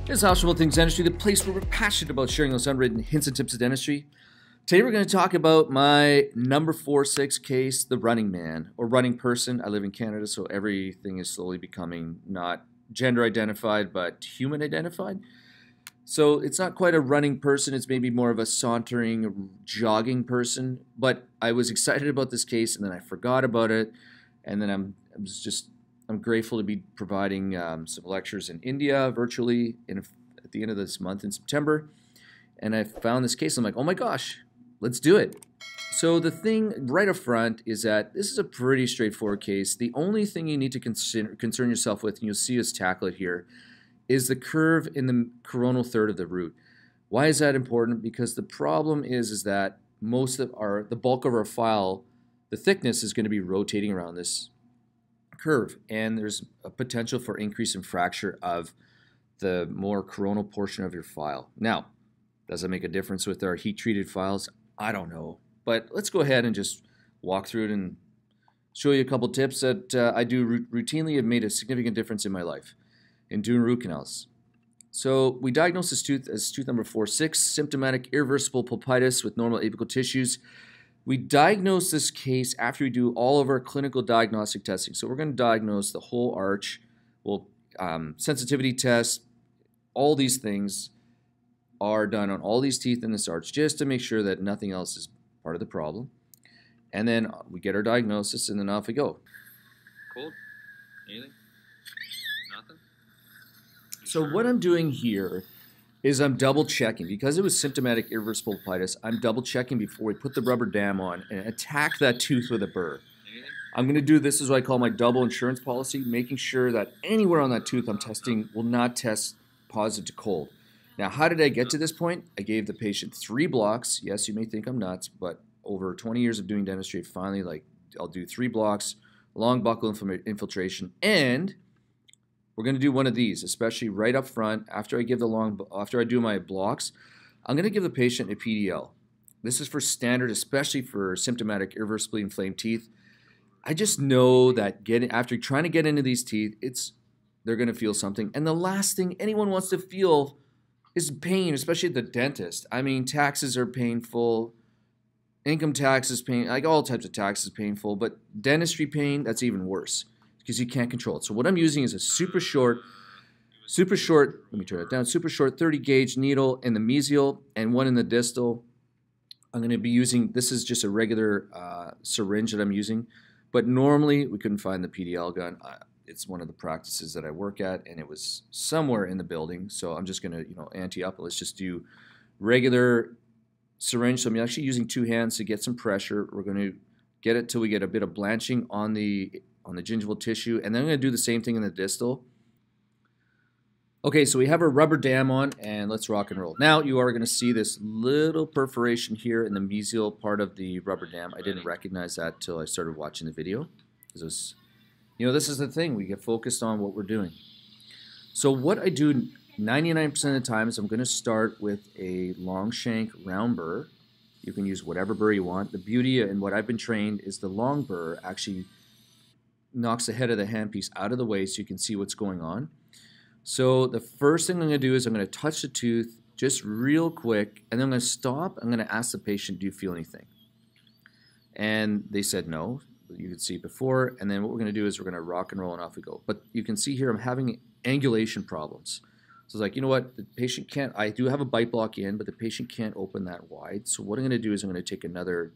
This is All Things Dentistry, the place where we're passionate about sharing those unwritten hints and tips of dentistry. Today we're going to talk about my number 4-6 case, the running man, or running person. I live in Canada, so everything is slowly becoming not gender identified, but human identified. So it's not quite a running person, it's maybe more of a sauntering, jogging person. But I was excited about this case, and then I forgot about it, and then I'm grateful to be providing some lectures in India virtually at the end of this month in September. And I found this case. I'm like, oh my gosh, let's do it. So the thing right up front is that this is a pretty straightforward case. The only thing you need to concern yourself with, and you'll see us tackle it here, is the curve in the coronal third of the root. Why is that important? Because the problem is that the bulk of our file, the thickness is going to be rotating around this curve, and there's a potential for increase in fracture of the more coronal portion of your file. Now, does it make a difference with our heat-treated files? I don't know, but let's go ahead and just walk through it and show you a couple tips that I do routinely have made a significant difference in my life in doing root canals. So we diagnosed this tooth as tooth number 4-6, symptomatic irreversible pulpitis with normal apical tissues. We diagnose this case after we do all of our clinical diagnostic testing. So we're going to diagnose the whole arch. We'll sensitivity tests, all these things are done on all these teeth in this arch just to make sure that nothing else is part of the problem. And then we get our diagnosis, and then off we go. Cold? Anything? Nothing? So what I'm doing here is I'm double checking. Because it was symptomatic irreversible pulpitis, I'm double checking before we put the rubber dam on and attack that tooth with a burr. Anything? I'm going to do this is what I call my double insurance policy, making sure that anywhere on that tooth I'm testing will not test positive to cold. Now, how did I get to this point? I gave the patient 3 blocks. Yes, you may think I'm nuts, but over 20 years of doing dentistry, finally, I'll do 3 blocks, long buccal infiltration, and we're going to do one of these, especially right up front. After I do my blocks, I'm going to give the patient a PDL. This is for standard, especially for symptomatic irreversibly inflamed teeth. I just know that after trying to get into these teeth, they're going to feel something. And the last thing anyone wants to feel is pain, especially the dentist. I mean, taxes are painful. Income tax is painful. Like all types of taxes painful. But dentistry pain, that's even worse because you can't control it. So what I'm using is a super short, let me turn it down, super short 30 gauge needle in the mesial and one in the distal. I'm going to be using, this is just a regular syringe that I'm using. But normally we couldn't find the PDL gun. It's one of the practices that I work at, and it was somewhere in the building. So I'm just going to, ante up. Let's just do regular syringe. So I'm actually using 2 hands to get some pressure. We're going to get it till we get a bit of blanching on the gingival tissue, and then I'm going to do the same thing in the distal. Okay, so we have our rubber dam on, and let's rock and roll. Now you are going to see this little perforation here in the mesial part of the rubber dam. I didn't recognize that till I started watching the video. This is the thing. We get focused on what we're doing. So what I do 99% of the time is I'm going to start with a long shank round burr. You can use whatever burr you want. The beauty and what I've been trained is the long burr actually knocks the head of the handpiece out of the way so you can see what's going on. So the first thing I'm going to do is I'm going to touch the tooth just real quick, and then I'm going to stop. I'm going to ask the patient, do you feel anything? And they said no. You could see before, and then what we're going to do is we're going to rock and roll, and off we go. But you can see here I'm having angulation problems. So it's like, you know what, the patient can't, I do have a bite block in, but the patient can't open that wide. So what I'm going to do is I'm going to take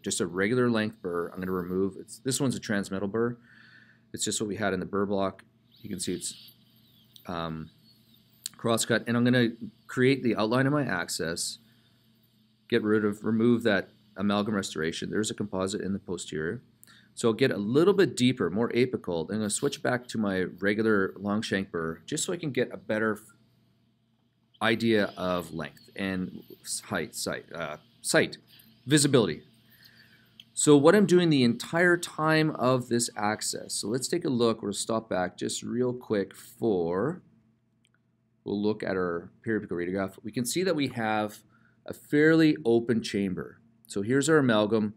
just a regular length burr. I'm going to remove, this one's a transmetal burr. It's just what we had in the burr block. You can see it's cross-cut, and I'm going to create the outline of my access, remove that amalgam restoration. There's a composite in the posterior. So I'll get a little bit deeper, more apical. I'm going to switch back to my regular long shank burr just so I can get a better idea of length and sight, visibility. So what I'm doing the entire time of this access, so let's take a look. We'll stop back just real quick we'll look at our periapical radiograph. We can see that we have a fairly open chamber. So here's our amalgam.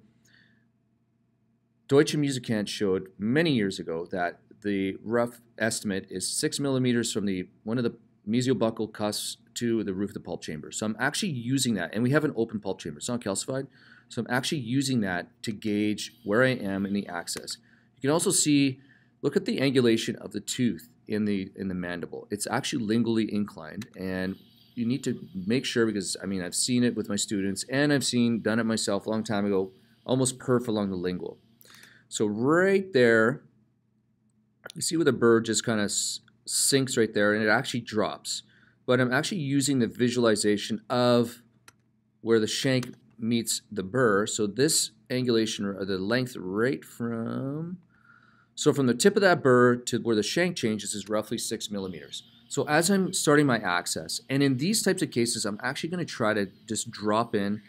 Deutsche Musikant showed many years ago that the rough estimate is 6 millimeters from one of the mesial buccal cusps to the roof of the pulp chamber. So I'm actually using that, and we have an open pulp chamber. It's not calcified. So I'm actually using that to gauge where I am in the access. You can also see, look at the angulation of the tooth in the mandible. It's actually lingually inclined, and you need to make sure, because I mean, I've seen it with my students, and I've done it myself a long time ago, almost perf along the lingual. So right there, you see where the burr just kind of sinks right there, and it actually drops. But I'm actually using the visualization of where the shank meets the burr. So this angulation, or the length right from the tip of that burr to where the shank changes is roughly 6 millimeters. So as I'm starting my access, and in these types of cases, I'm actually going to try to just drop in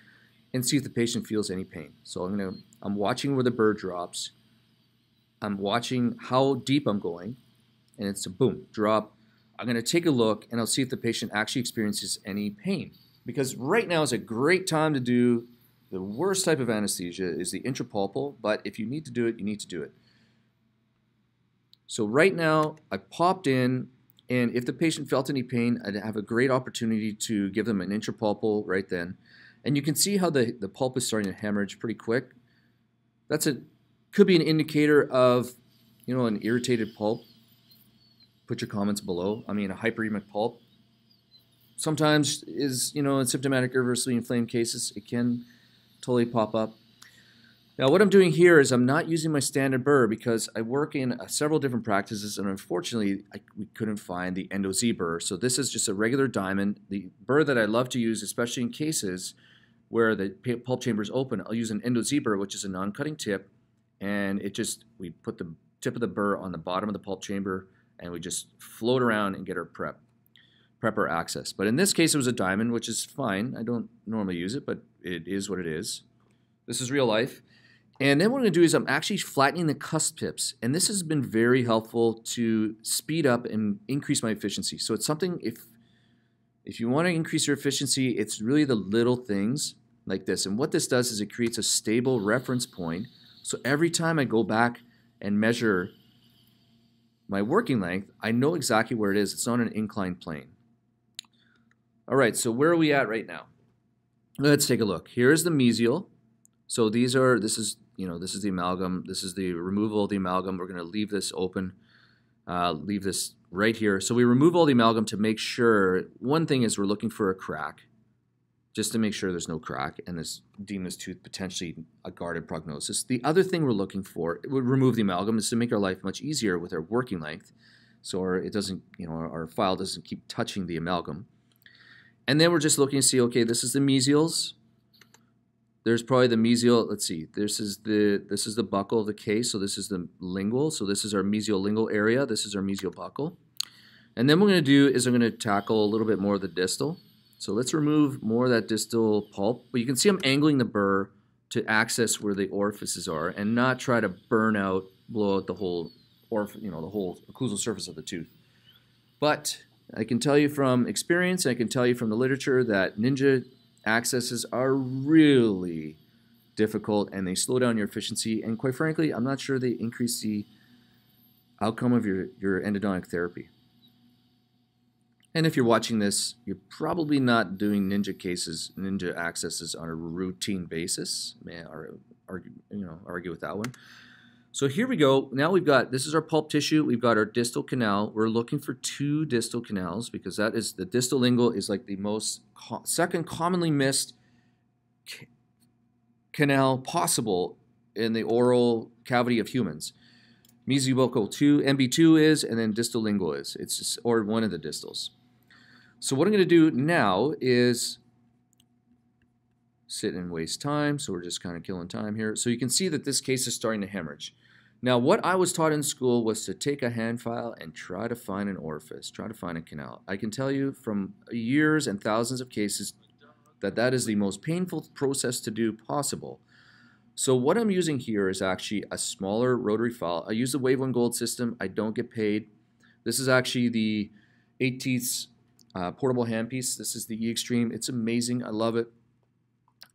and see if the patient feels any pain. So I'm watching where the burr drops. I'm watching how deep I'm going, and it's a boom, drop. I'm going to take a look, and I'll see if the patient actually experiences any pain. Because right now is a great time to do the worst type of anesthesia is the intrapulpal, but if you need to do it, you need to do it. So right now, I popped in, and if the patient felt any pain, I'd have a great opportunity to give them an intrapulpal right then. And you can see how the pulp is starting to hemorrhage pretty quick. Could be an indicator of, an irritated pulp. Put your comments below. I mean, a hyperemic pulp sometimes is, in symptomatic irreversibly inflamed cases, it can totally pop up. Now, what I'm doing here is I'm not using my standard burr because I work in several different practices, and unfortunately, we couldn't find the endo Z burr. So this is just a regular diamond. The burr that I love to use, especially in cases where the pulp chamber is open, I'll use an endo Z burr, which is a non-cutting tip, and we put the tip of the burr on the bottom of the pulp chamber, and we just float around and get our prep our access. But in this case, it was a diamond, which is fine. I don't normally use it, but it is what it is. This is real life. And then what I'm going to do is I'm actually flattening the cusp tips, and this has been very helpful to speed up and increase my efficiency. So it's something, if you want to increase your efficiency, it's really the little things like this. And what this does is it creates a stable reference point. So every time I go back and measure my working length, I know exactly where it is. It's on an inclined plane. All right, so where are we at right now? Let's take a look. Here's the mesial. So this is the amalgam. This is the removal of the amalgam. We're going to leave this open, leave this right here. So we remove all the amalgam to make sure, one thing is we're looking for a crack, just to make sure there's no crack and deem this tooth potentially a guarded prognosis. The other thing we're looking for, we remove the amalgam, is to make our life much easier with our working length, so it doesn't, our file doesn't keep touching the amalgam. And then we're just looking to see, okay, this is the mesials. There's probably the mesial, let's see, this is the buccal of the case, so this is the lingual, so this is our mesiolingual area, this is our mesial buccal. And then what we're going to do is I'm going to tackle a little bit more of the distal. So let's remove more of that distal pulp. But you can see I'm angling the burr to access where the orifices are and not try to blow out the whole, the whole occlusal surface of the tooth. But I can tell you from experience, and I can tell you from the literature that ninja accesses are really difficult, and they slow down your efficiency. And quite frankly, I'm not sure they increase the outcome of your endodontic therapy. And if you're watching this, you're probably not doing ninja accesses on a routine basis. May I argue with that one. So here we go. Now this is our pulp tissue. We've got our distal canal. We're looking for 2 distal canals because that is, the distal lingual is like the second commonly missed canal possible in the oral cavity of humans. Mesolingual 2, MB2 is, and then distal lingual is. It's just, or one of the distals. So what I'm going to do now is sit and waste time. So we're just kind of killing time here. So you can see that this case is starting to hemorrhage. Now, what I was taught in school was to take a hand file and try to find an orifice, try to find a canal. I can tell you from years and thousands of cases that is the most painful process to do possible. So what I'm using here is actually a smaller rotary file. I use the Wave 1 Gold system. I don't get paid. This is actually the 8 teeths portable handpiece. This is the E Extreme. It's amazing. I love it,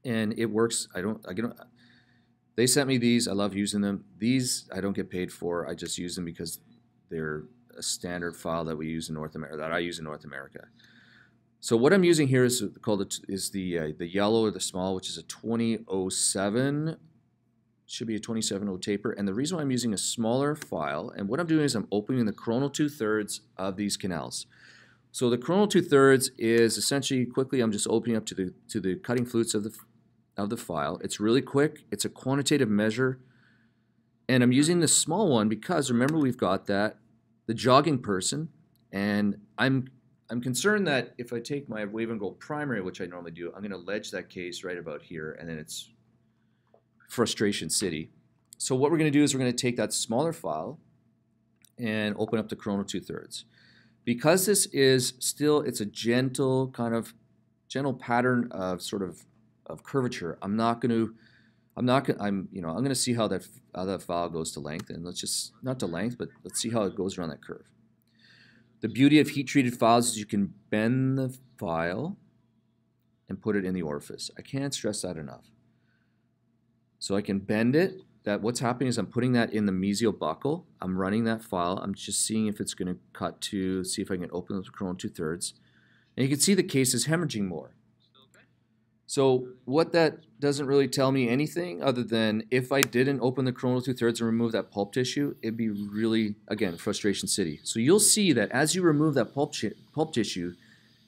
and it works. They sent me these. I love using them. These I don't get paid for. I just use them because they're a standard file that we use in North America, that I use in North America. So what I'm using here is the yellow or the small, which is a 2007. Should be a 27.0 taper. And the reason why I'm using a smaller file, and what I'm doing is I'm opening the Coronal 2/3 of these canals. So the Coronal 2/3 is essentially, quickly, I'm just opening up to the cutting flutes of the file. It's really quick. It's a quantitative measure. And I'm using the small one because, remember, we've got the jogging person, and I'm concerned that if I take my Wave and Go primary, which I normally do, I'm going to ledge that case right about here, and then it's Frustration City. So what we're going to do is we're going to take that smaller file and open up the Coronal 2/3. Because this is still, it's a gentle pattern of sort of curvature. I'm going to see how that file goes to length, and let's just, not to length, but let's see how it goes around that curve. The beauty of heat-treated files is you can bend the file and put it in the orifice. I can't stress that enough. So I can bend it. What's happening is I'm putting that in the mesial buccal. I'm running that file. I'm just seeing if it's going to cut to, see if I can open up the Coronal 2/3. And you can see the case is hemorrhaging more. So what that doesn't really tell me anything other than if I didn't open the Coronal 2/3 and remove that pulp tissue, it'd be really, again, Frustration City. So you'll see that as you remove that pulp tissue,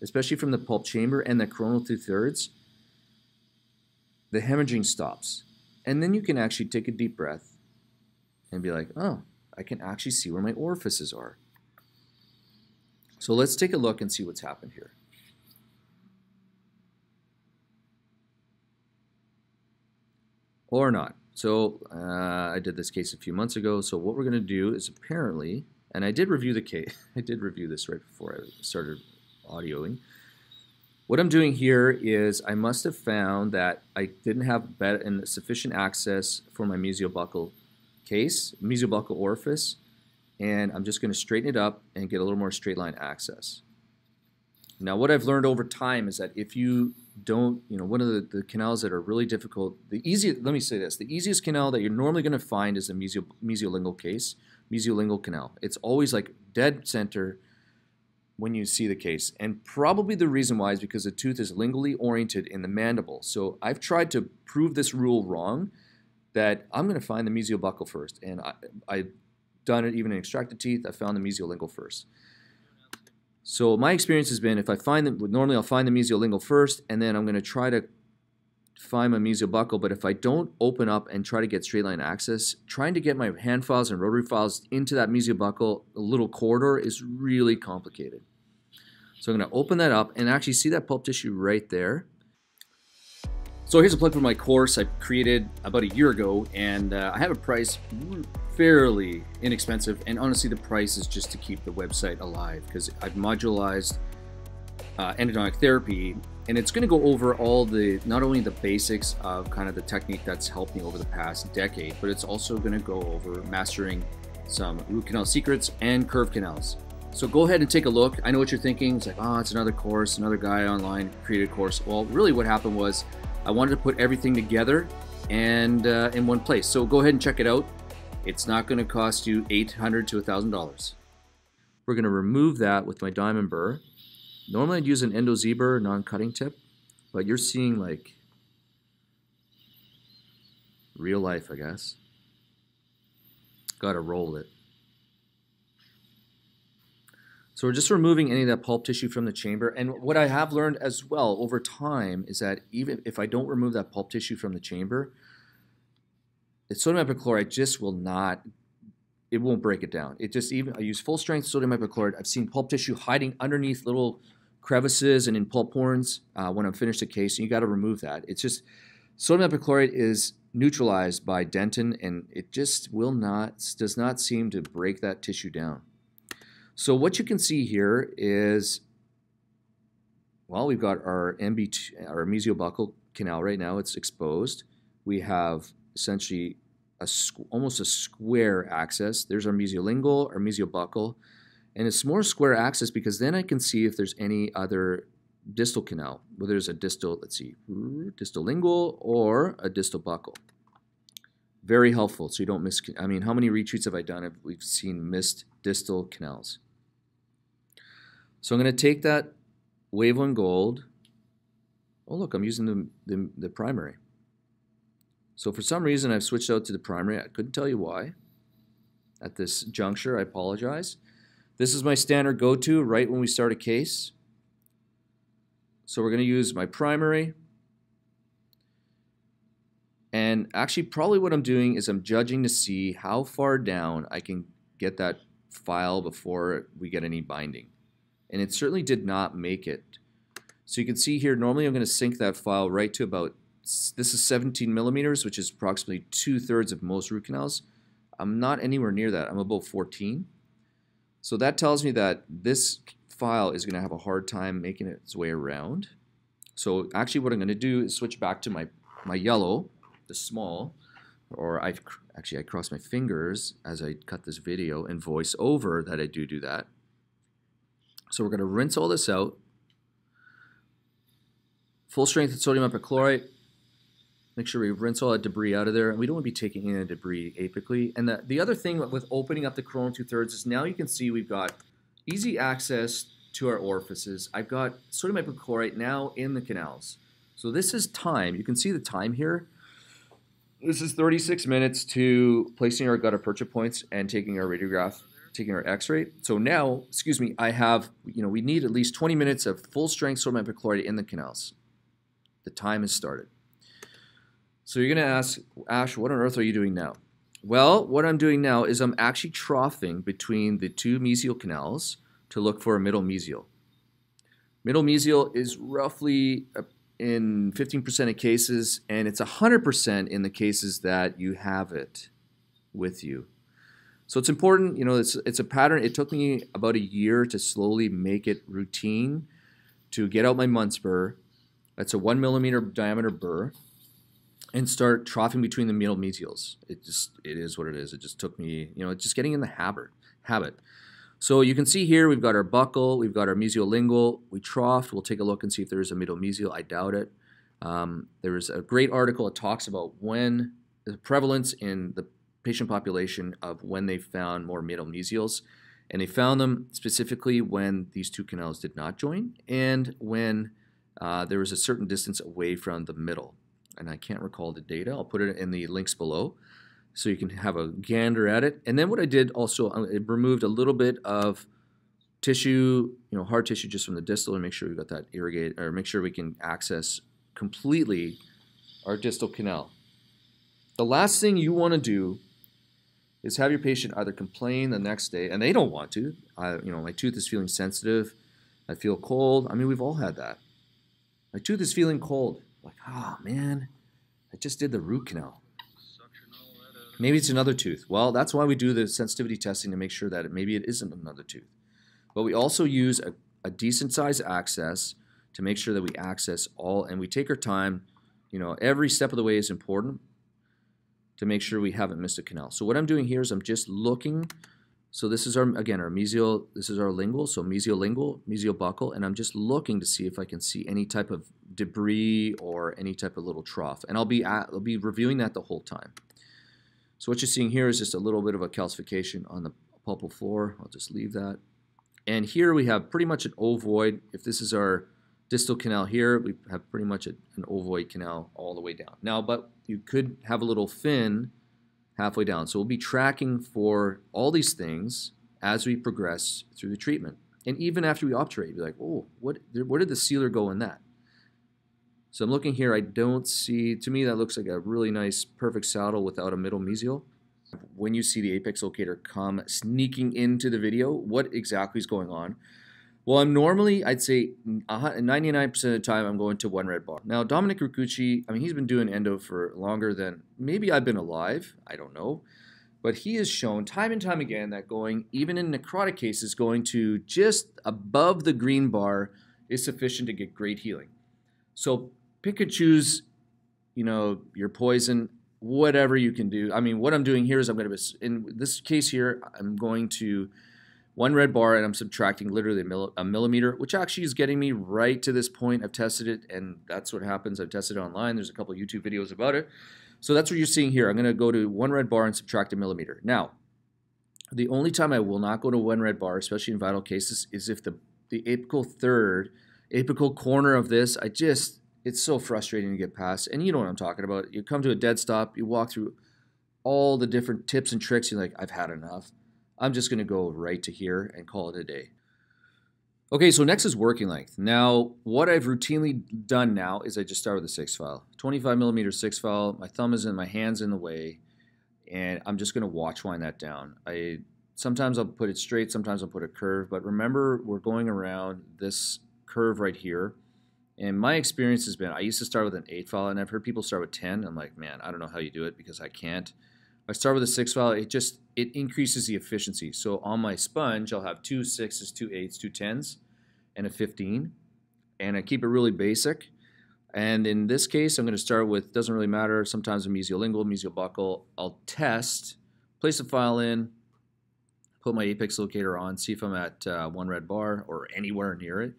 especially from the pulp chamber and the Coronal 2/3, the hemorrhaging stops. And then you can actually take a deep breath and be like, oh, I can actually see where my orifices are. So let's take a look and see what's happened here. Or not. So I did this case a few months ago. So what we're going to do is apparently, and I did review the case. I did review this right before I started audioing. What I'm doing here is I must have found that I didn't have sufficient access for my mesiobuccal case, mesiobuccal orifice, and I'm just going to straighten it up and get a little more straight line access. Now what I've learned over time is that if you don't, one of the canals that are really difficult, let me say this, the easiest canal that you're normally going to find is the mesolingual case, mesolingual canal. It's always like dead center when you see the case. And probably the reason why is because the tooth is lingually oriented in the mandible. So I've tried to prove this rule wrong, that I'm going to find the mesiobuccal first. And I've done it even in extracted teeth. I found the mesiolingual first. So my experience has been, if I find normally I'll find the mesiolingual first, and then I'm going to try to find my mesiobuccal. But if I don't open up and try to get straight line access, trying to get my hand files and rotary files into that mesiobuccal little corridor is really complicated. So I'm going to open that up and actually see that pulp tissue right there. So here's a plug for my course I created about a year ago, and I have a price fairly inexpensive, and honestly the price is just to keep the website alive because I've modularized endodontic therapy, and it's going to go over not only the basics of kind of the technique that's helped me over the past decade, but it's also going to go over mastering some root canal secrets and curved canals. So go ahead and take a look. I know what you're thinking. It's like, oh, it's another course, another guy online created a course. Well, really what happened was I wanted to put everything together and in one place. So go ahead and check it out. It's not going to cost you $800 to $1,000. We're going to remove that with my diamond burr. Normally I'd use an endo Z-burr non-cutting tip, but you're seeing like real life, I guess. Got to roll it. So we're just removing any of that pulp tissue from the chamber. And what I have learned as well over time is that even if I don't remove that pulp tissue from the chamber, the sodium hypochlorite just will not, it won't break it down. It just, even I use full strength sodium hypochlorite. I've seen pulp tissue hiding underneath little crevices and in pulp horns when I'm finished a case, and you got to remove that. It's just, sodium hypochlorite is neutralized by dentin, and it just does not seem to break that tissue down. So what you can see here is, well, we've got our our mesiobuccal canal right now. It's exposed. We have essentially almost a square access. There's our mesiolingual, our mesiobuccal, and it's more square access because then I can see if there's any other distal canal, whether there's a distal, let's see, distal lingual or a distal buccal. Very helpful, so you don't miss. I mean, how many retreats have I done? We've seen missed distal canals. So I'm going to take that Wave 1 gold. Oh, look, I'm using the primary. So for some reason, I've switched out to the primary. I couldn't tell you why. At this juncture, I apologize. This is my standard go-to right when we start a case. So we're going to use my primary. And actually, probably what I'm doing is I'm judging to see how far down I can get that file before we get any binding. And it certainly did not make it. So you can see here, normally I'm going to sink that file right to about, this is 17 millimeters, which is approximately 2/3 of most root canals. I'm not anywhere near that. I'm about 14. So that tells me that this file is going to have a hard time making its way around. So actually what I'm going to do is switch back to my yellow, the small, or I cross my fingers as I cut this video and voice over that I do that. So we're going to rinse all this out. Full strength sodium hypochlorite. Make sure we rinse all that debris out of there. And we don't want to be taking in debris apically. And the other thing with opening up the Coronal 2/3 is now you can see we've got easy access to our orifices. I've got sodium hypochlorite now in the canals. So this is time. You can see the time here. This is 36 minutes to placing our gutta percha points and taking our radiograph, taking our x-ray. So now, excuse me, I have, we need at least 20 minutes of full strength sodium hypochlorite in the canals. The time has started. So you're going to ask, Ash, what on earth are you doing now? Well, what I'm doing now is I'm actually troughing between the two mesial canals to look for a middle mesial. Middle mesial is roughly in 15% of cases, and it's 100% in the cases that you have it with you. So it's important, it's a pattern. It took me about a year to slowly make it routine to get out my Muntz burr. That's a 1 millimeter diameter burr, and start troughing between the middle mesials. It is what it is. It just took me, just getting in the habit. So you can see here we've got our buccal, we've got our mesolingual. We troughed. We'll take a look and see if there's a middle mesial. I doubt it. There is a great article that talks about when the prevalence in the patient population of when they found more middle mesials, and they found them specifically when these two canals did not join and when there was a certain distance away from the middle. And I can't recall the data. I'll put it in the links below so you can have a gander at it. And then what I did also, I removed a little bit of tissue, hard tissue just from the distal, and make sure we got that irrigated, or make sure we can access completely our distal canal. The last thing you want to do is have your patient either complain the next day, and they don't want to. My tooth is feeling sensitive. I feel cold. I mean, we've all had that. My tooth is feeling cold. Like, oh man, I just did the root canal. Maybe it's another tooth. Well, that's why we do the sensitivity testing to make sure that maybe it isn't another tooth. But we also use a decent size access to make sure that we access all, and we take our time. Every step of the way is important to make sure we haven't missed a canal. So what I'm doing here is I'm just looking. So this is our mesial, this is our lingual, so mesolingual, mesiobuccal, and I'm just looking to see if I can see any type of debris or any type of little trough. And I'll be reviewing that the whole time. So what you're seeing here is just a little bit of a calcification on the pulpal floor. I'll just leave that. And here we have pretty much an ovoid. If this is our distal canal here, we have pretty much an ovoid canal all the way down. Now, but you could have a little fin halfway down. So we'll be tracking for all these things as we progress through the treatment. And even after we obturate, you'll be like, oh, where did the sealer go in that? So I'm looking here, I don't see, to me that looks like a really nice perfect saddle without a middle mesial. When you see the apex locator come sneaking into the video, what exactly is going on? Well, I'm normally, I'd say 99% of the time I'm going to one red bar. Now, Dominic Ricucci, he's been doing endo for longer than maybe I've been alive. I don't know. But he has shown time and time again that going, even in necrotic cases, going to just above the green bar is sufficient to get great healing. So pick and choose, your poison, whatever you can do. What I'm doing here is in this case here, I'm going to one red bar, and I'm subtracting literally a millimeter, which actually is getting me right to this point. I've tested it, and that's what happens. I've tested it online. There's a couple of YouTube videos about it. So that's what you're seeing here. I'm going to go to one red bar and subtract a millimeter. Now, the only time I will not go to one red bar, especially in vital cases, is if the apical third apical corner of this, it's so frustrating to get past. And you know what I'm talking about. You come to a dead stop, you walk through all the different tips and tricks, you're like, I've had enough. I'm just going to go right to here and call it a day. Okay, so next is working length. Now, what I've routinely done now is I just start with a 6 file. 25 millimeter 6 file, my thumb is in, my hand's in the way, and I'm just going to watch wind that down. Sometimes I'll put it straight, sometimes I'll put a curve, but remember we're going around this curve right here. And my experience has been, I used to start with an 8 file, and I've heard people start with 10. I'm like, man, I don't know how you do it because I can't. I start with a 6 file, it increases the efficiency. So on my sponge, I'll have 2 6s, 2 8s, 2 10s, and a 15. And I keep it really basic. And in this case, I'm going to start with, doesn't really matter, sometimes a mesolingual, mesobuccal. I'll test, place a file in, put my apex locator on, see if I'm at 1 red bar or anywhere near it.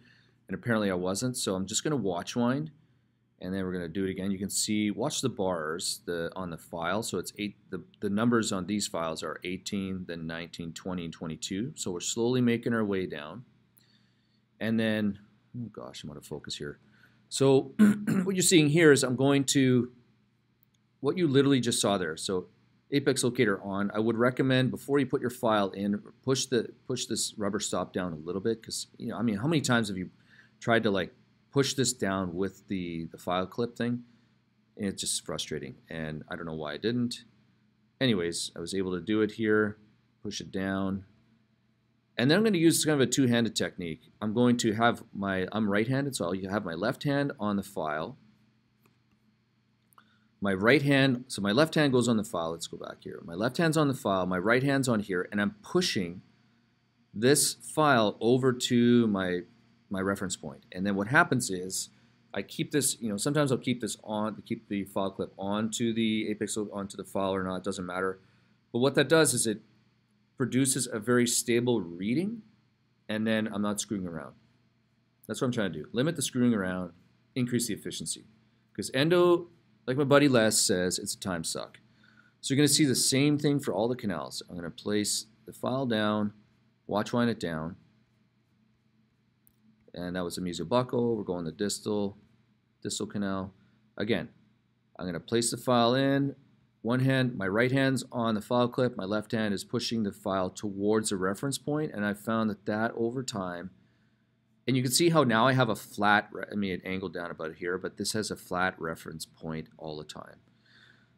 And apparently I wasn't, so I'm just going to watch wind. And then we're going to do it again. You can see, watch the bars on the file. So it's the numbers on these files are 18, then 19, 20, and 22. So we're slowly making our way down. And then, oh gosh, I'm out of focus here. So what you're seeing here is I'm going to, what you literally just saw there. So apex locator on. I would recommend before you put your file in, push this rubber stop down a little bit, because, you know, I mean, how many times have you tried to like push this down with the file clip thing? And it's just frustrating, and I don't know why I didn't. Anyways, I was able to do it here, push it down, and then I'm going to use kind of a two-handed technique. I'm going to have I'm right-handed, so I'll have my left hand on the file. My right hand, so my left hand goes on the file. Let's go back here. My left hand's on the file, my right hand's on here, and I'm pushing this file over to my reference point. And then what happens is I keep this, you know, sometimes I'll keep this on, keep the file clip onto the apex, onto the file or not, it doesn't matter. But what that does is it produces a very stable reading, and then I'm not screwing around. That's what I'm trying to do. Limit the screwing around, increase the efficiency. Because endo, like my buddy Les says, it's a time suck. So you're going to see the same thing for all the canals. I'm going to place the file down, watch wind it down, and that was the mesobuccal. We're going to distal canal. Again, I'm going to place the file in. One hand, my right hand's on the file clip. My left hand is pushing the file towards the reference point, and I found that over time, and you can see how now I have a flat, I mean, it angled down about here, but this has a flat reference point all the time.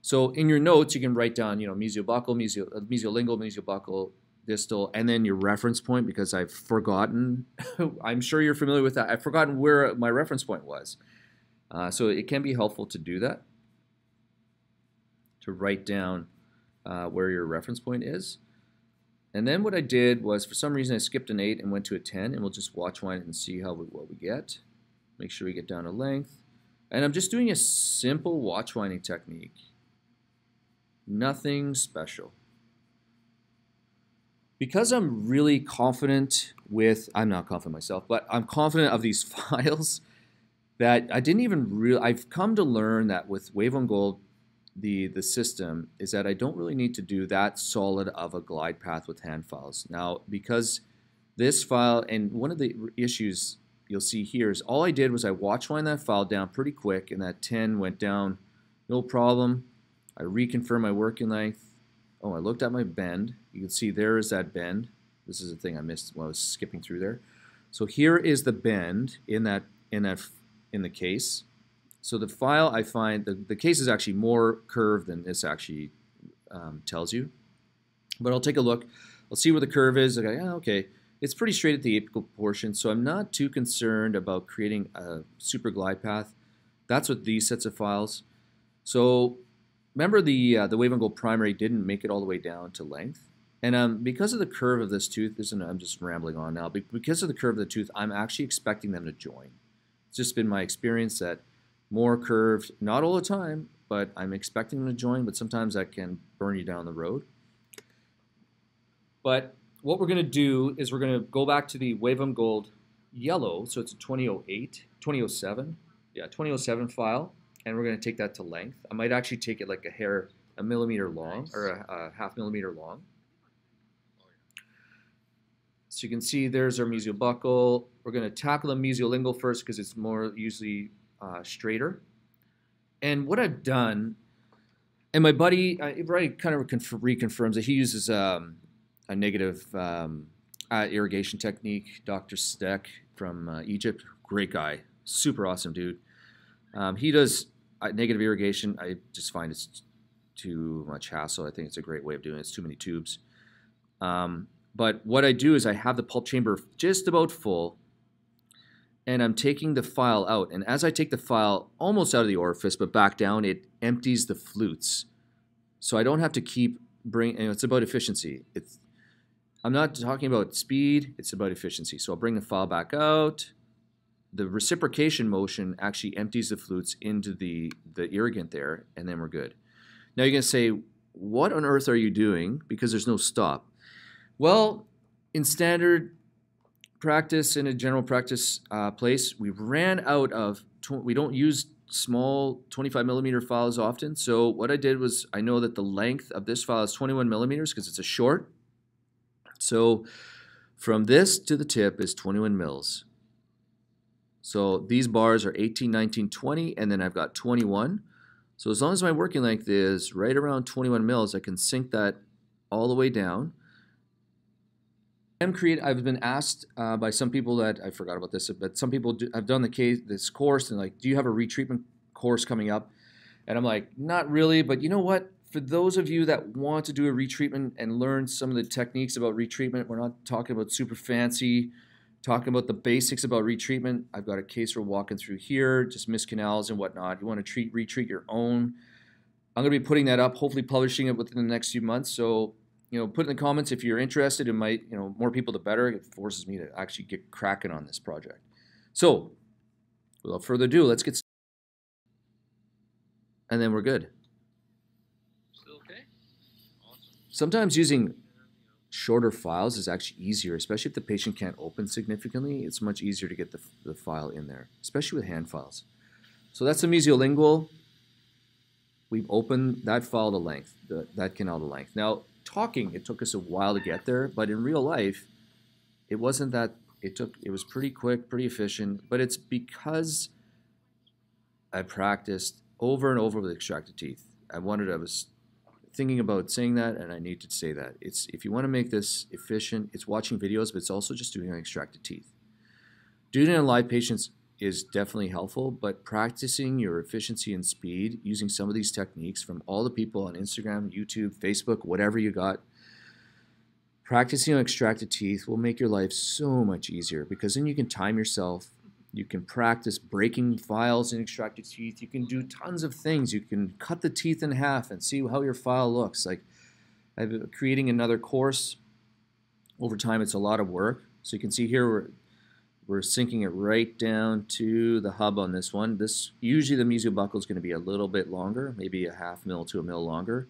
So in your notes, you can write down, you know, mesobuccal, mesolingual, mesobuccal, distal, and then your reference point, because I've forgotten, I'm sure you're familiar with that, I've forgotten where my reference point was. So it can be helpful to do that, to write down where your reference point is. And then what I did was, for some reason, I skipped an 8 and went to a 10, and we'll just watch wind and see what we get. Make sure we get down to length. And I'm just doing a simple watch winding technique. Nothing special. Because I'm really confident with, I'm not confident myself, but I'm confident of these files, that I didn't even I've come to learn that with Wave on Gold, the system is that I don't really need to do that solid of a glide path with hand files. Now, because this file, and one of the issues you'll see here is all I did was I watch wind that file down pretty quick, and that 10 went down, no problem. I reconfirmed my working length. Oh, I looked at my bend. You can see there is that bend. This is the thing I missed when I was skipping through there. So here is the bend in the case. So the file, I find the case is actually more curved than this actually tells you. But I'll take a look. I'll see where the curve is. Okay, yeah, okay. It's pretty straight at the apical portion, so I'm not too concerned about creating a super glide path. That's with these sets of files. So remember the Wave on Gold primary didn't make it all the way down to length. And because of the curve of this tooth, I'm just rambling on now, but because of the curve of the tooth, I'm actually expecting them to join. It's just been my experience that more curved, not all the time, but I'm expecting them to join, but sometimes that can burn you down the road. But what we're going to do is we're going to go back to the Wave on Gold yellow, so it's a 2007 file, and we're going to take that to length. I might actually take it like a millimeter long, or a half millimeter long. So So you can see there's our mesial buccal. We're going to tackle the mesolingual first because it's more usually straighter. And what I've done, and my buddy, Brian kind of reconfirms that he uses a negative irrigation technique, Dr. Steck from Egypt. Great guy, super awesome dude. He does negative irrigation. I just find it's too much hassle. I think it's a great way of doing it. It's too many tubes. But what I do is I have the pulp chamber just about full, and I'm taking the file out. And as I take the file almost out of the orifice, but back down, it empties the flutes. So I don't have to keep bringing, it's about efficiency. I'm not talking about speed, it's about efficiency. So I'll bring the file back out. The reciprocation motion actually empties the flutes into the irrigant there, and then we're good. Now you're going to say, what on earth are you doing? Because there's no stop. Well, in standard practice, in a general practice place, we ran out of, we don't use small 25 millimeter files often. So what I did was, I know that the length of this file is 21 millimeters because it's a short. So from this to the tip is 21 mils. So these bars are 18, 19, 20, and then I've got 21. So as long as my working length is right around 21 mils, I can sink that all the way down. I've been asked by some people that, I forgot about this, but some people have done this course and like, do you have a retreatment course coming up? And I'm like, not really, but you know what? For those of you that want to do a retreatment and learn some of the techniques about retreatment, we're not talking about super fancy, talking about the basics about retreatment. I've got a case we're walking through here, just missed canals and whatnot. You want to retreat your own. I'm going to be putting that up, hopefully publishing it within the next few months. So, put in the comments if you're interested. It might, more people the better. It forces me to actually get cracking on this project. So, without further ado, let's get started. And then we're good. Still okay? Awesome. Sometimes using shorter files is actually easier, especially if the patient can't open significantly. It's much easier to get the file in there, especially with hand files. So that's the mesolingual. We've opened that file to length, that canal to length. Now, talking, it took us a while to get there, but in real life, it wasn't that, it was pretty quick, pretty efficient, but it's because I practiced over and over with extracted teeth. I was thinking about saying that, and I need to say that. If you want to make this efficient, it's watching videos, but it's also just doing extracted teeth. Doing it in live patients is definitely helpful, but practicing your efficiency and speed using some of these techniques from all the people on Instagram, YouTube, Facebook, whatever you got, practicing on extracted teeth will make your life so much easier because then you can time yourself. You can practice breaking files in extracted teeth. You can do tons of things. You can cut the teeth in half and see how your file looks. Like I've been creating another course. Over time, it's a lot of work. So you can see here we're sinking it right down to the hub on this one. Usually the mesial buccal is going to be a little bit longer, maybe a half mil to a mil longer.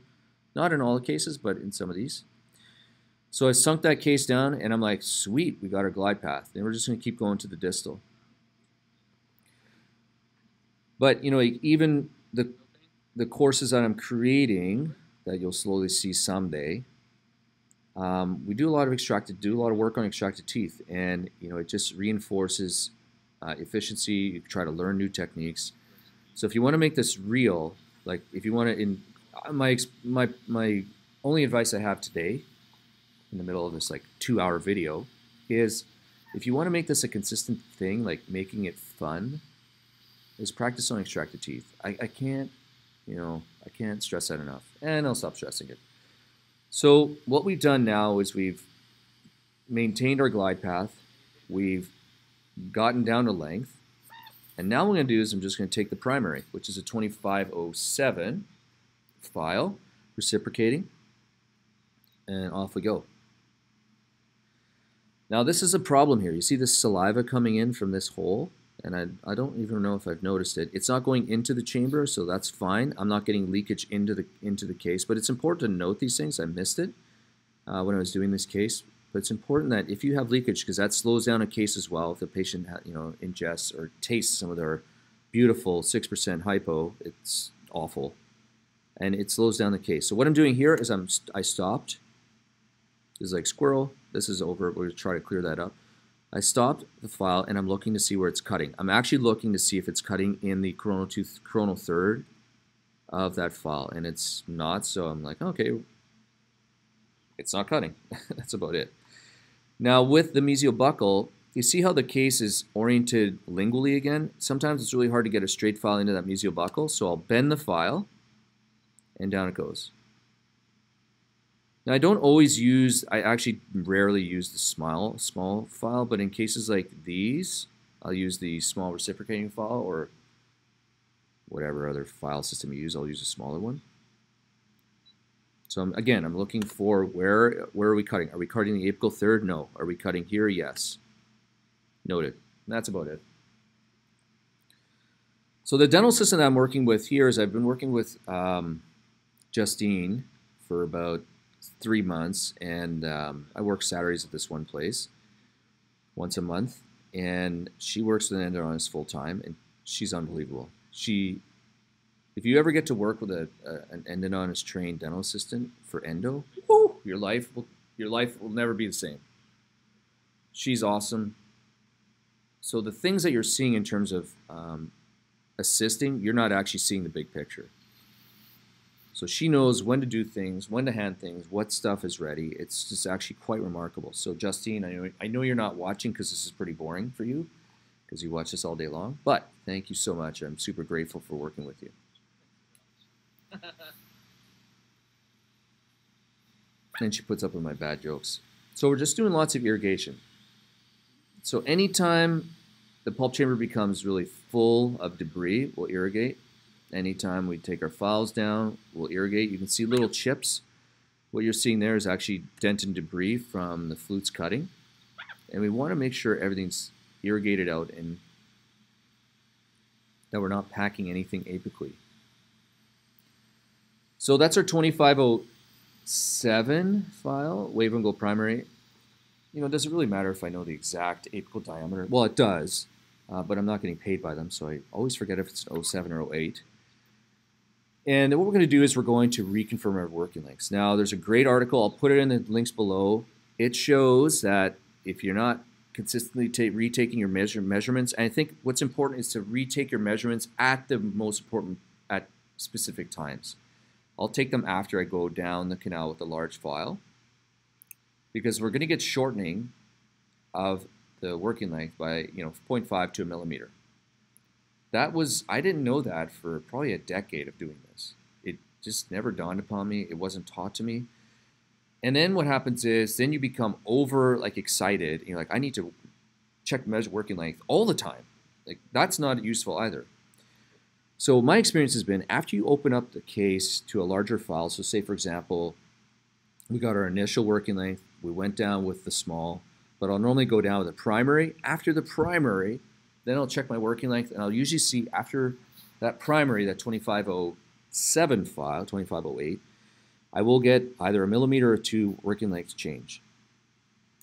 Not in all the cases, but in some of these. So I sunk that case down, and I'm like, sweet, we got our glide path. And we're just going to keep going to the distal. But, even the courses that I'm creating, that you'll slowly see someday, we do a lot of work on extracted teeth, and it just reinforces efficiency. You try to learn new techniques. So if you want to make this real, like if you want to, my only advice I have today, in the middle of this like 2-hour video, is if you want to make this a consistent thing, like making it fun, is practice on extracted teeth. I can't stress that enough, and I'll stop stressing it. So what we've done now is we've maintained our glide path, we've gotten down to length, and now what I'm going to do is I'm just going to take the primary, which is a 2507 file, reciprocating, and off we go. Now this is a problem here. You see this saliva coming in from this hole? And I don't even know if I've noticed it. It's not going into the chamber, so that's fine. I'm not getting leakage into the case, but it's important to note these things. I missed it when I was doing this case, but it's important that if you have leakage, because that slows down a case as well, if the patient ingests or tastes some of their beautiful 6% hypo, it's awful, and it slows down the case. So what I'm doing here is I stopped, This is like squirrel. This is over. We're going to try to clear that up. I stopped the file and I'm looking to see where it's cutting. I'm actually looking to see if it's cutting in the coronal third of that file, and it's not, so I'm like, okay, it's not cutting. That's about it. Now with the mesial buccal, you see how the case is oriented lingually again? Sometimes it's really hard to get a straight file into that mesial buccal, so I'll bend the file and down it goes. Now I don't always use, I actually rarely use the small file, but in cases like these, I'll use the small reciprocating file, or whatever other file system you use, I'll use a smaller one. So I'm looking for where are we cutting? Are we cutting the apical third? No. Are we cutting here? Yes. Noted. And that's about it. So the dental system that I'm working with here is I've been working with Justine for about 3 months, and I work Saturdays at this one place once a month, and she works with an endodontist full time, and she's unbelievable. If you ever get to work with an endodontist trained dental assistant for endo, whoo, your life will never be the same. She's awesome. So the things that you're seeing in terms of assisting, you're not actually seeing the big picture. So she knows when to do things, when to hand things, what stuff is ready. It's just actually quite remarkable. So Justine, I know you're not watching because this is pretty boring for you, because you watch this all day long, but thank you so much. I'm super grateful for working with you. And she puts up with my bad jokes. So we're just doing lots of irrigation. So anytime the pulp chamber becomes really full of debris, we'll irrigate. Anytime we take our files down, we'll irrigate. You can see little chips. What you're seeing there is actually dent and debris from the flutes cutting. And we want to make sure everything's irrigated out and that we're not packing anything apically. So that's our 2507 file, wave and go primary. You know, does it really matter if I know the exact apical diameter? Well, it does, but I'm not getting paid by them, so I always forget if it's 07 or 08. And what we're going to do is we're going to reconfirm our working lengths. Now, there's a great article. I'll put it in the links below. It shows that if you're not consistently retaking your measurements, and I think what's important is to retake your measurements at the most important, at specific times. I'll take them after I go down the canal with the large file, because we're going to get shortening of the working length by 0.5 to a millimeter. I didn't know that for probably a decade of doing this. It just never dawned upon me. It wasn't taught to me. And then what happens is then you become excited. And you're like, I need to check measure working length all the time. Like, that's not useful either. So my experience has been, after you open up the case to a larger file, so say for example, we got our initial working length, we went down with the small, but I'll normally go down with the primary. After the primary, then I'll check my working length, and I'll usually see after that primary, that 2507 file, 2508, I will get either a millimeter or two working length change.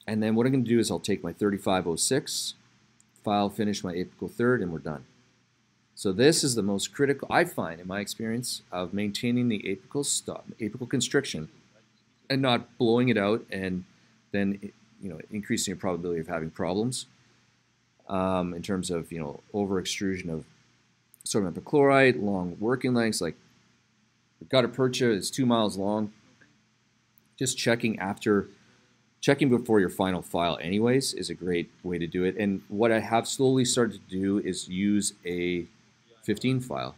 And then what I'm going to do is I'll take my 3506 file, finish my apical third, and we're done. So this is the most critical, I find, in my experience, of maintaining the apical constriction and not blowing it out and then increasing your probability of having problems. In terms of over extrusion of sodium epichlorite, long working lengths, like the gutta percha is 2 miles long. Just checking before your final file anyways is a great way to do it. And what I have slowly started to do is use a 15 file.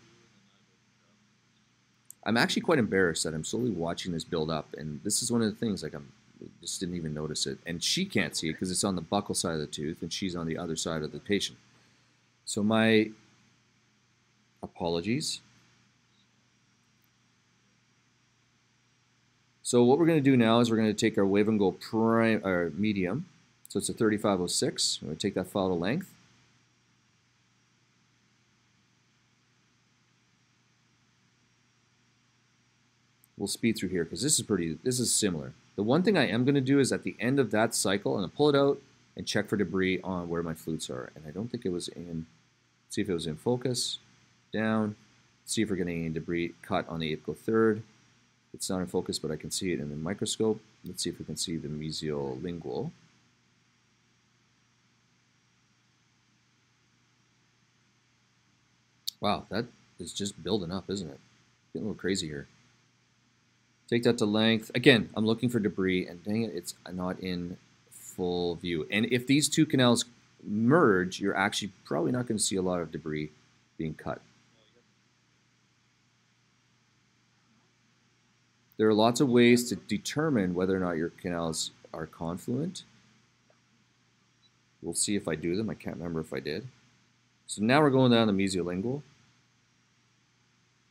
I'm actually quite embarrassed that I'm slowly watching this build up, and this is one of the things, like, just didn't even notice it, and she can't see it because it's on the buccal side of the tooth and she's on the other side of the patient. So my apologies. So what we're going to do now is we're going to take our wave and go medium, so it's a 3506. We're going to take that file to length. We'll speed through here because this is similar. The one thing I am going to do is at the end of that cycle, I'm going to pull it out and check for debris on where my flutes are. And I don't think it was in, see if it was in focus, down, see if we're getting any debris cut on the apical third. It's not in focus, but I can see it in the microscope. Let's see if we can see the mesolingual. Wow, that is just building up, isn't it? Getting a little crazy here. Take that to length. Again, I'm looking for debris, and dang it, it's not in full view. And if these two canals merge, you're actually probably not going to see a lot of debris being cut. There are lots of ways to determine whether or not your canals are confluent. We'll see if I do them. I can't remember if I did. So now we're going down the mesolingual.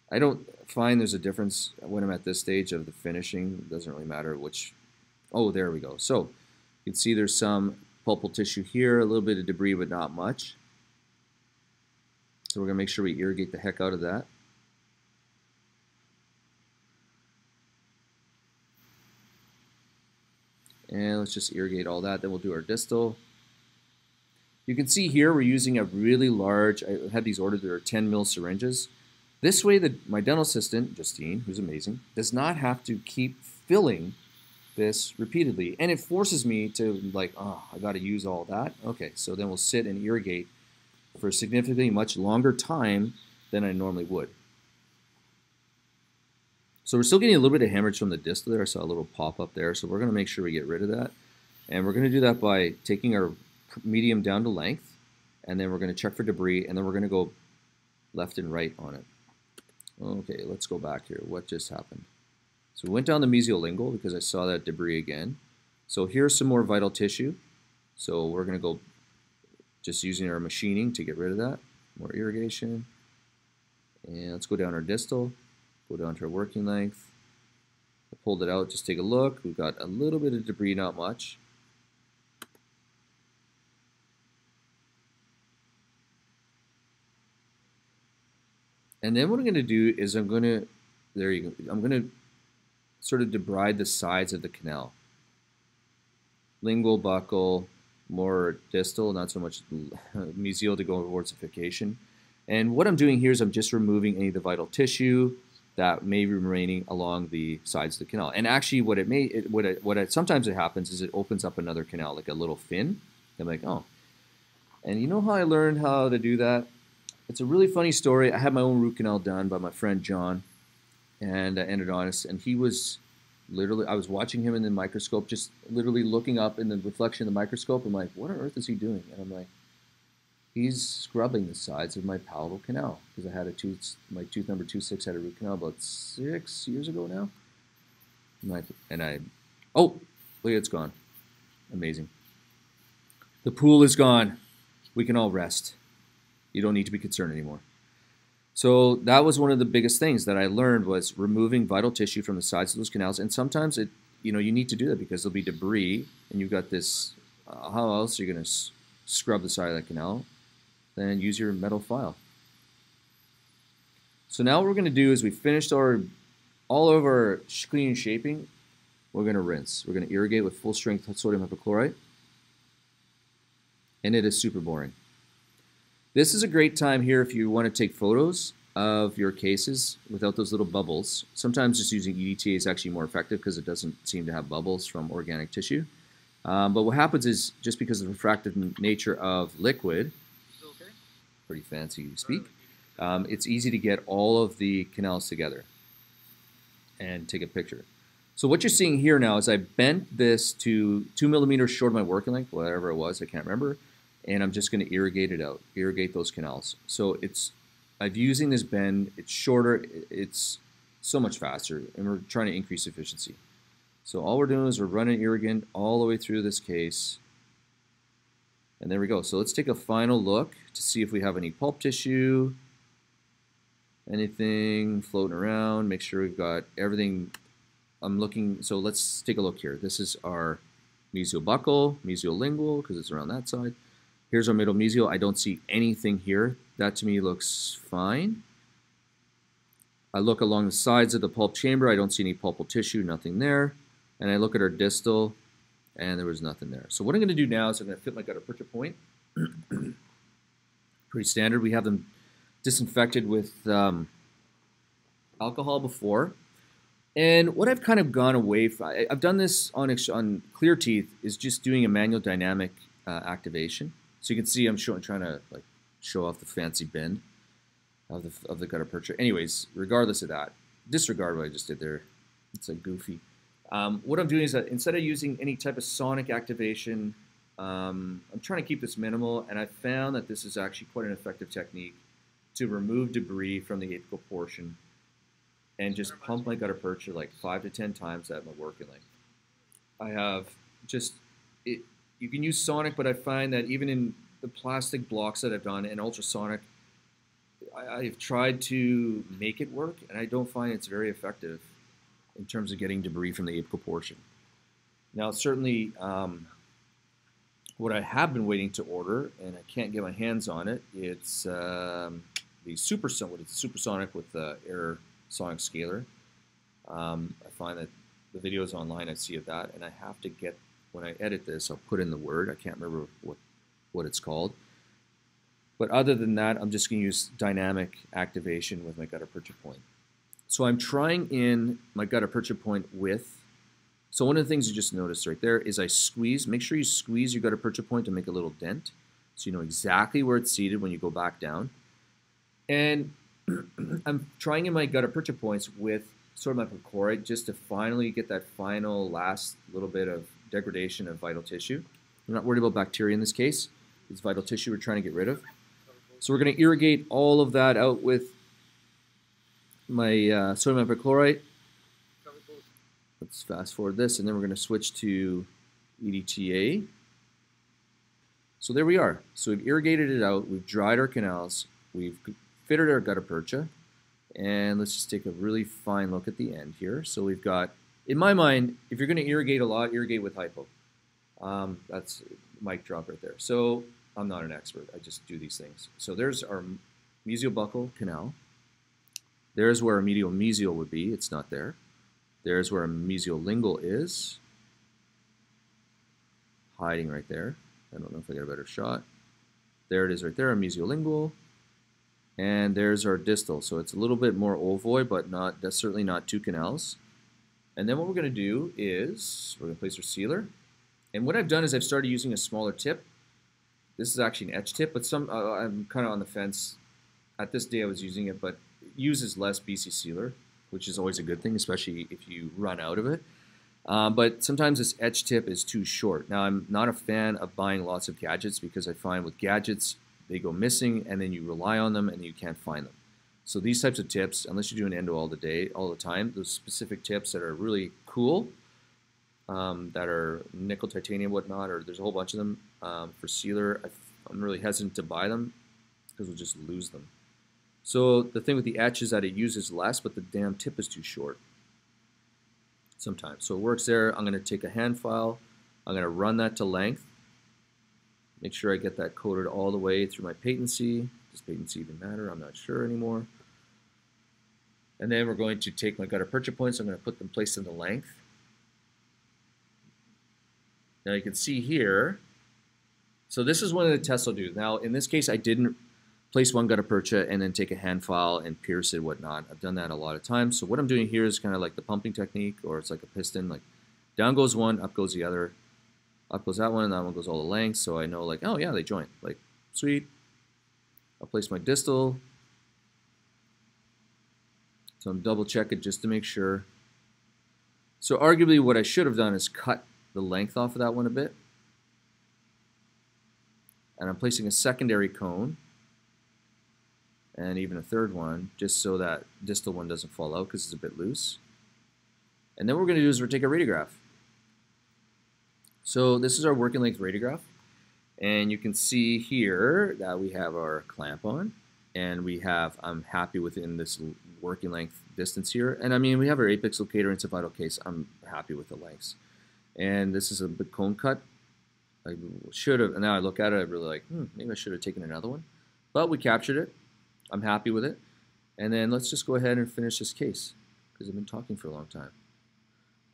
I don't find there's a difference when I'm at this stage of the finishing. It doesn't really matter which. Oh, there we go. So you can see there's some pulpal tissue here, a little bit of debris, but not much. So we're going to make sure we irrigate the heck out of that. And let's just irrigate all that. Then we'll do our distal. You can see here we're using a really large, I had these ordered, there are 10 ml syringes. This way, my dental assistant, Justine, who's amazing, does not have to keep filling this repeatedly. And it forces me to like, oh, I got to use all that. Okay, so then we'll sit and irrigate for a significantly much longer time than I normally would. So we're still getting a little bit of hemorrhage from the distal there. I saw a little pop up there. So we're going to make sure we get rid of that. And we're going to do that by taking our medium down to length. And then we're going to check for debris. And then we're going to go left and right on it. Okay, let's go back here. What just happened? So we went down the mesolingual because I saw that debris again. So here's some more vital tissue. So we're going to go just using our machining to get rid of that. More irrigation. And let's go down our distal. Go down to our working length. I pulled it out. Just take a look. We've got a little bit of debris, not much. And then what I'm going to do is I'm going to, there you go, I'm going to sort of debride the sides of the canal. Lingual, buccal, more distal, not so much mesial to go towards ossification. And what I'm doing here is I'm just removing any of the vital tissue that may be remaining along the sides of the canal. And actually sometimes it happens is it opens up another canal, like a little fin. I'm like, oh. And you know how I learned how to do that? It's a really funny story. I had my own root canal done by my friend John, and endodontist, and he was literally, I was watching him in the microscope, just literally looking up in the reflection of the microscope. I'm like, what on earth is he doing? And I'm like, he's scrubbing the sides of my palatal canal because I had a tooth, my tooth number 26 had a root canal about 6 years ago now. Oh, look, it's gone. Amazing. The pool is gone. We can all rest. You don't need to be concerned anymore. So that was one of the biggest things that I learned was removing vital tissue from the sides of those canals. And sometimes you need to do that because there'll be debris and you've got this, how else are you going to scrub the side of that canal? Then use your metal file. So now what we're going to do is we finished all of our cleaning and shaping. We're going to rinse. We're going to irrigate with full strength sodium hypochlorite. And it is super boring. This is a great time here if you want to take photos of your cases without those little bubbles. Sometimes just using EDTA is actually more effective because it doesn't seem to have bubbles from organic tissue. But what happens is just because of the refractive nature of liquid, pretty fancy to speak, it's easy to get all of the canals together and take a picture. So what you're seeing here now is I bent this to 2 millimeters short of my working length, whatever it was, I can't remember. And I'm just going to irrigate it out, irrigate those canals. So I'm using this bend, it's shorter, it's so much faster, and we're trying to increase efficiency. So all we're doing is we're running irrigant all the way through this case. And there we go. So let's take a final look to see if we have any pulp tissue, anything floating around, make sure we've got everything. So let's take a look here. This is our mesiobuccal, mesolingual, because it's around that side. Here's our middle mesial. I don't see anything here. That to me looks fine. I look along the sides of the pulp chamber. I don't see any pulpal tissue, nothing there. And I look at our distal, and there was nothing there. So what I'm going to do now is I'm going to fit my gutta percha point. Pretty standard. We have them disinfected with alcohol before. And what I've kind of gone away from, I've done this on clear teeth, is just doing a manual dynamic activation. So you can see I'm trying to like show off the fancy bend of the gutta percha. Anyways, regardless of that, disregard what I just did there. It's like goofy. What I'm doing is that instead of using any type of sonic activation, I'm trying to keep this minimal, and I found that this is actually quite an effective technique to remove debris from the apical portion and just pump my gutta percha like 5 to 10 times at my working length. I have just, you can use sonic, but I find that even in the plastic blocks that I've done and ultrasonic, I've tried to make it work, and I don't find it's very effective in terms of getting debris from the apical portion. Now, certainly, what I have been waiting to order, and I can't get my hands on it, it's the supersonic with the air sonic scaler. I find that the videos online I see of that, and I have to get, when I edit this, I'll put in the word. I can't remember what it's called. But other than that, I'm just going to use dynamic activation with my gutta percha point. So I'm trying in my gutta percha point with, so one of the things you just noticed right there is I squeeze. Make sure you squeeze your gutta percha point to make a little dent so you know exactly where it's seated when you go back down. And I'm trying in my gutta percha points with sort of my perchlorate just to finally get that final last little bit of degradation of vital tissue. I'm not worried about bacteria in this case. It's vital tissue we're trying to get rid of. So we're going to irrigate all of that out with my sodium hypochlorite. Let's fast forward this, and then we're going to switch to EDTA. So there we are. So we've irrigated it out, we've dried our canals, we've fitted our gutta percha, and let's just take a really fine look at the end here. So we've got, in my mind, if you're going to irrigate a lot, irrigate with hypo. That's a mic drop right there. So I'm not an expert, I just do these things. So there's our mesiobuccal canal. There's where a medial mesial would be, it's not there. There's where a mesolingual is, hiding right there. I don't know if I get a better shot. There it is right there, a mesolingual. And there's our distal. So it's a little bit more ovoid, but that's certainly not two canals. And then what we're going to do is we're going to place our sealer. And what I've done is I've started using a smaller tip. This is actually an etch tip, but I'm kind of on the fence. At this day I was using it, but it uses less BC sealer, which is always a good thing, especially if you run out of it. But sometimes this etch tip is too short. Now, I'm not a fan of buying lots of gadgets because I find with gadgets, they go missing and then you rely on them and you can't find them. So these types of tips, unless you're doing endo all the time, those specific tips that are really cool, that are nickel, titanium, whatnot, or there's a whole bunch of them for sealer, I'm really hesitant to buy them because we'll just lose them. So the thing with the etch is that it uses less, but the damn tip is too short sometimes. So it works there. I'm going to take a hand file. I'm going to run that to length. Make sure I get that coated all the way through my patency. Does patency even matter? I'm not sure anymore. And then we're going to take my gutta percha points. I'm going to put them placed in the length. Now you can see here. So this is one of the tests I'll do. Now in this case, I didn't place one gutta percha and then take a hand file and pierce it, whatnot. I've done that a lot of times. So what I'm doing here is kind of like the pumping technique, or it's like a piston. Like down goes one, up goes the other. Up goes that one, and that one goes all the length. So I know, like, oh yeah, they join. Like, sweet. I'll place my distal. So I'm double check it just to make sure. So arguably what I should have done is cut the length off of that one a bit. And I'm placing a secondary cone and even a third one, just so that distal one doesn't fall out because it's a bit loose. And then what we're going to do is we're going to take a radiograph. So this is our working length radiograph. And you can see here that we have our clamp on. And we have, I'm happy within this working length distance here. And I mean, we have our apex locator and vital case. I'm happy with the lengths. And this is a big cone cut. I should have, and now I look at it, I'm really like, maybe I should have taken another one. But we captured it. I'm happy with it. And then let's just go ahead and finish this case because I've been talking for a long time.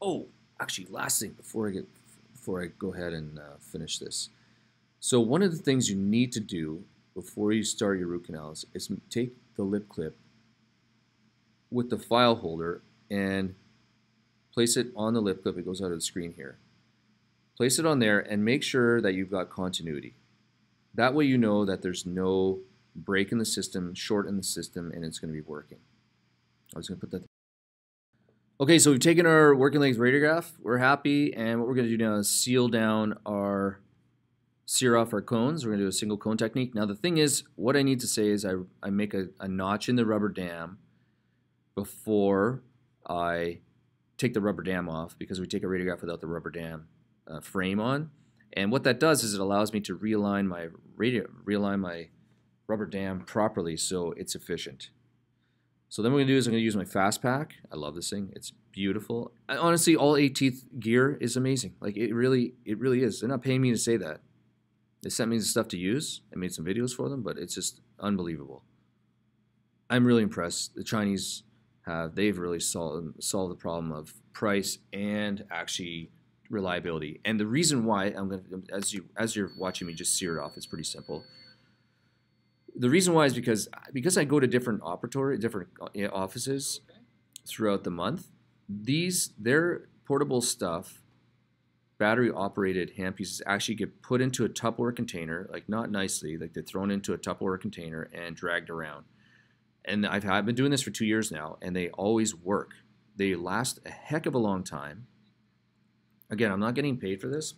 Oh, actually, last thing before I go ahead and finish this. So one of the things you need to do before you start your root canals is take the lip clip with the file holder and place it on the lip clip. It goes out of the screen here. Place it on there and make sure that you've got continuity. That way you know that there's no break in the system, short in the system, and it's going to be working. I was going to put that. Okay, so we've taken our working length radiograph. We're happy, and what we're going to do now is seal down sear off our cones. We're going to do a single cone technique. Now the thing is, what I need to say is I make a notch in the rubber dam before I take the rubber dam off, because we take a radiograph without the rubber dam frame on. And what that does is it allows me to realign my rubber dam properly so it's efficient. So then what I'm going to do is I'm going to use my fast pack. I love this thing. It's beautiful. Honestly, all 8 teeth gear is amazing. Like it really is. They're not paying me to say that. They sent me the stuff to use. I made some videos for them, but it's just unbelievable. I'm really impressed. The Chinese they've really solved the problem of price and actually reliability. And the reason why I'm going to, as you're watching me just sear it off, it's pretty simple. The reason why is because I go to different offices throughout the month. Their portable stuff, battery operated handpieces, actually get put into a Tupperware container, like not nicely, like they're thrown into a Tupperware container and dragged around. And I've been doing this for 2 years now, and they always work. They last a heck of a long time. Again, I'm not getting paid for this,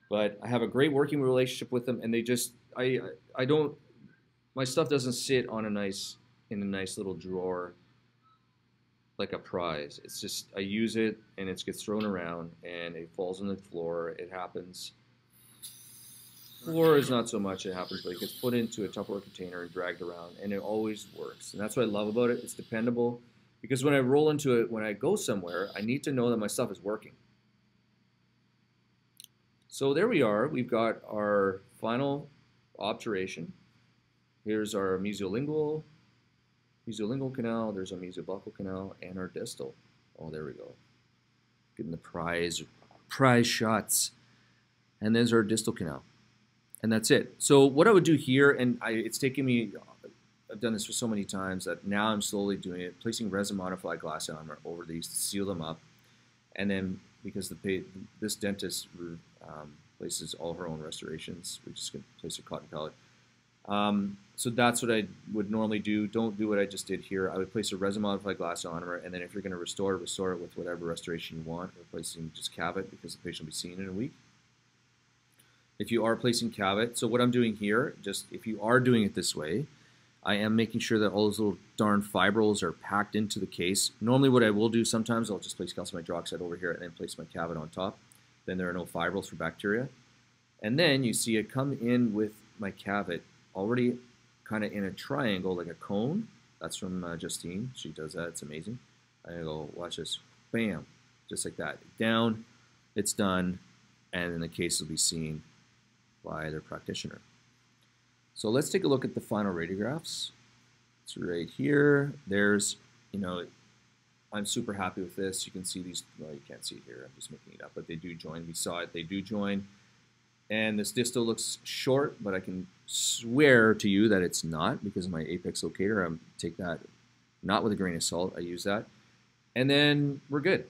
but I have a great working relationship with them, and they just my stuff doesn't sit on in a nice little drawer like a prize. It's just I use it and it gets thrown around and it falls on the floor. It happens. Floor is not so much it happens, but it gets put into a Tupperware container and dragged around, and it always works. And that's what I love about it. It's dependable, because when I roll into it, when I go somewhere, I need to know that my stuff is working. So there we are. We've got our final obturation. Here's our mesolingual canal. There's our mesobuccal canal and our distal. Oh, there we go. Getting the prize shots. And there's our distal canal. And that's it. So what I would do here, and it's taken me, I've done this for so many times that now I'm slowly doing it, placing resin modified glass armor over these to seal them up. And then because this dentist places all her own restorations, we just place a cotton pellet. So that's what I would normally do. Don't do what I just did here. I would place a resin modified glass armor, and then if you're going to restore it with whatever restoration you want. Replacing just cavit because the patient will be seen in a week. If you are placing cavit, so what I'm doing here, just if you are doing it this way, I am making sure that all those little darn fibrils are packed into the case. Normally what I will do sometimes, I'll just place calcium hydroxide over here and then place my cavit on top. Then there are no fibrils for bacteria. And then you see it come in with my cavit already kind of in a triangle, like a cone. That's from Justine. She does that. It's amazing. I go, watch this. Bam. Just like that. Down. It's done. And then the case will be seen by their practitioner. So let's take a look at the final radiographs. It's right here. There's, I'm super happy with this. You can see these, well, you can't see it here. I'm just making it up, but they do join. We saw it. They do join. And this distal looks short, but I can swear to you that it's not because of my apex locator. I take that not with a grain of salt. I use that. And then we're good.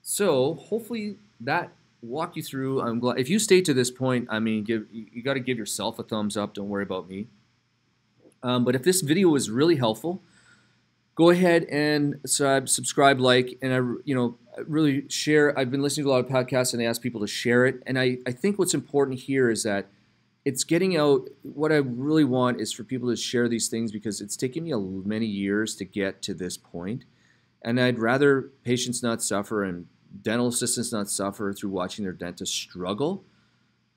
So hopefully that walked you through. I'm glad. If you stayed to this point, I mean, you got to give yourself a thumbs up. Don't worry about me. But if this video was really helpful, go ahead and subscribe, like, and I really share. I've been listening to a lot of podcasts, and I ask people to share it. And I think what's important here is that it's getting out. What I really want is for people to share these things, because it's taken me many years to get to this point. And I'd rather patients not suffer and dental assistants not suffer through watching their dentist struggle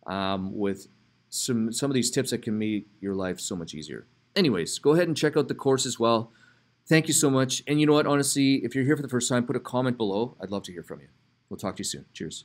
with some of these tips that can make your life so much easier. Anyways, go ahead and check out the course as well. Thank you so much. And you know what, honestly, if you're here for the first time, put a comment below. I'd love to hear from you. We'll talk to you soon. Cheers.